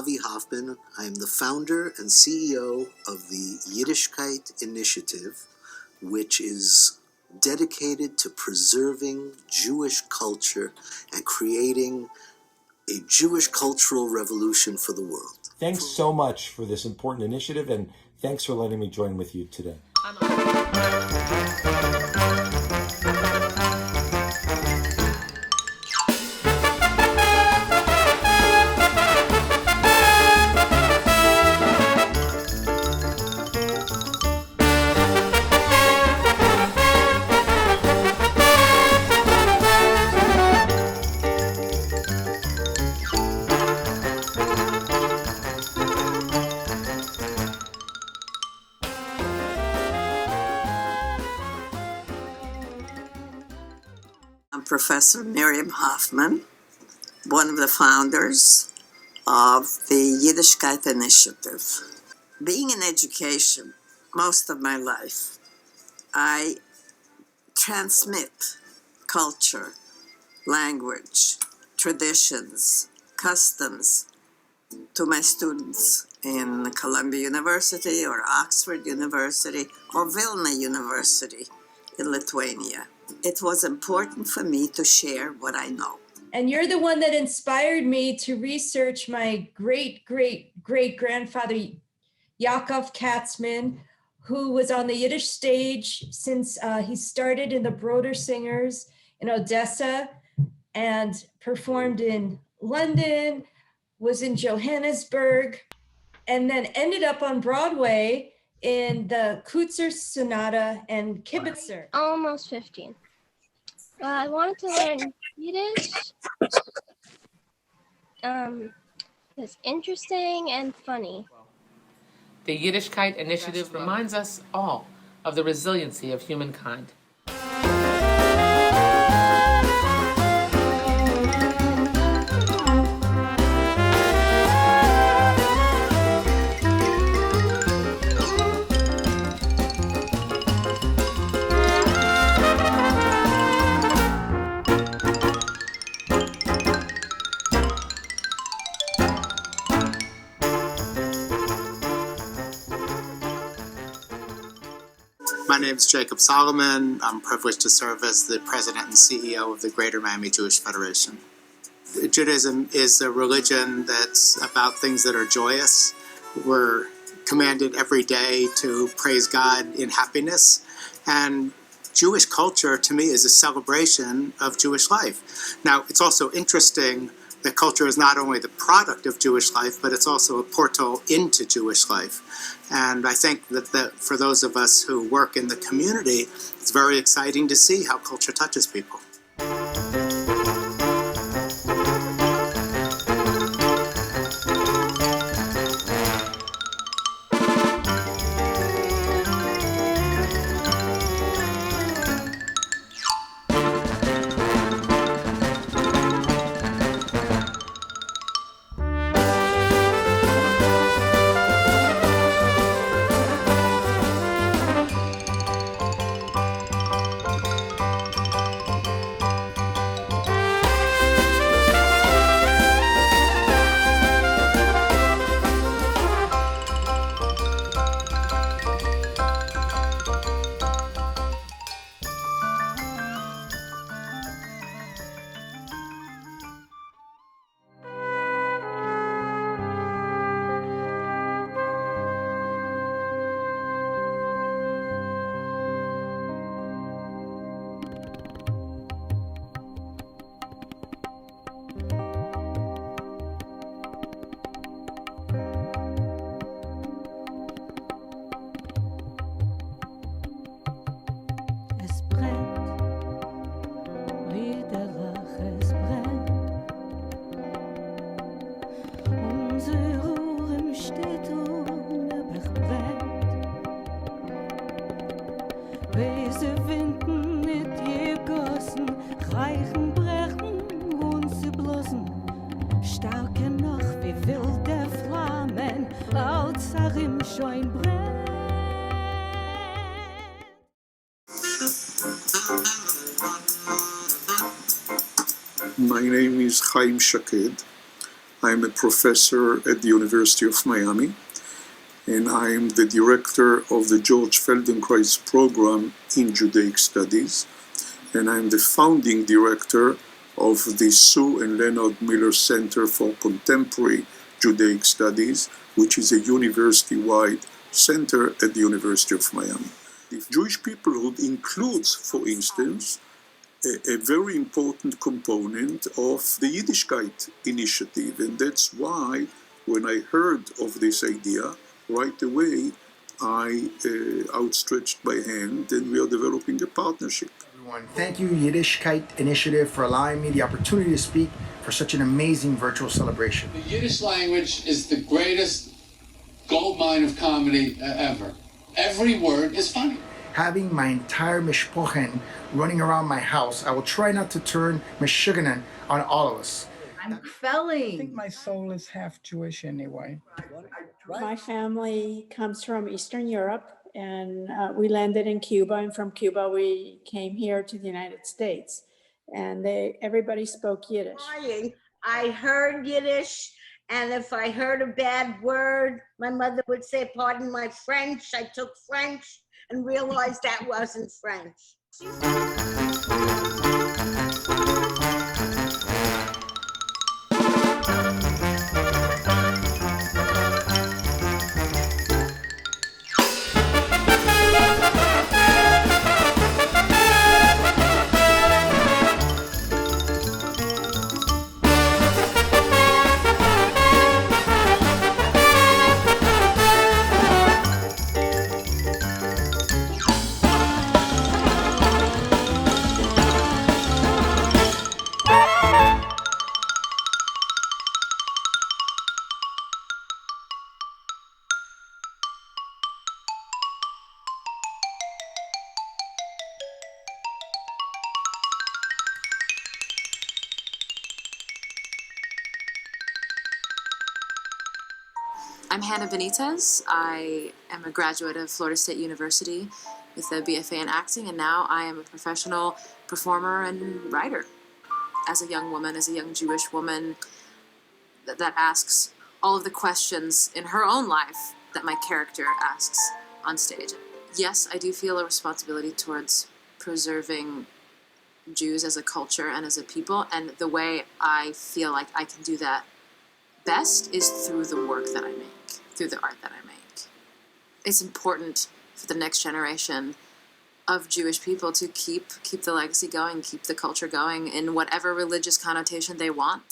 Avi Hoffman. I am the founder and CEO of the Yiddishkeit Initiative, which is dedicated to preserving Jewish culture and creating a Jewish cultural revolution for the world. Thanks so much for this important initiative, and thanks for letting me join with you today. I'm Professor Miriam Hoffman, one of the founders of the Yiddishkeit Initiative. Being in education most of my life, I transmit culture, language, traditions, customs to my students in Columbia University or Oxford University or Vilna University in Lithuania. It was important for me to share what I know. And you're the one that inspired me to research my great-great-great-grandfather, Yaakov Katzman, who was on the Yiddish stage since he started in the Broder Singers in Odessa and performed in London, was in Johannesburg, and then ended up on Broadway in the Kutzer Sonata and Kibitzer. Almost 15. I wanted to learn Yiddish. It's interesting and funny. The Yiddishkeit Initiative reminds us all of the resiliency of humankind. My name is Jacob Solomon. I'm privileged to serve as the president and CEO of the Greater Miami Jewish Federation. Judaism is a religion that's about things that are joyous. We're commanded every day to praise God in happiness. And Jewish culture, to me, is a celebration of Jewish life. Now, it's also interesting that culture is not only the product of Jewish life, but it's also a portal into Jewish life. And I think that for those of us who work in the community, it's very exciting to see how culture touches people. My name is Chaim Shaked. I'm a professor at the University of Miami, and I'm the director of the George Feldenkrais program in Judaic Studies, and I'm the founding director of the Sue and Leonard Miller Center for Contemporary Judaic Studies, which is a university-wide center at the University of Miami. The Jewish peoplehood includes, for instance, a very important component of the Yiddishkeit initiative, and that's why when I heard of this idea, right away I outstretched my hand, and we are developing a partnership. Everyone, thank you Yiddishkeit Initiative for allowing me the opportunity to speak for such an amazing virtual celebration. The Yiddish language is the greatest goldmine of comedy ever. Every word is funny. Having my entire mishpochen running around my house, I will try not to turn mishuganan on all of us. I'm felling. I think my soul is half Jewish anyway. My family comes from Eastern Europe, and we landed in Cuba, and from Cuba we came here to the United States, and everybody spoke Yiddish. I heard Yiddish, and if I heard a bad word, my mother would say, "Pardon my French." I took French and realized that wasn't French. I'm Hannah Benitez. I am a graduate of Florida State University with a BFA in acting, and now I am a professional performer and writer. As a young woman, as a young Jewish woman that asks all of the questions in her own life that my character asks on stage. Yes, I do feel a responsibility towards preserving Jews as a culture and as a people, and the way I feel like I can do that best is through the work that I make, through the art that I make. It's important for the next generation of Jewish people to keep the legacy going, keep the culture going in whatever religious connotation they want.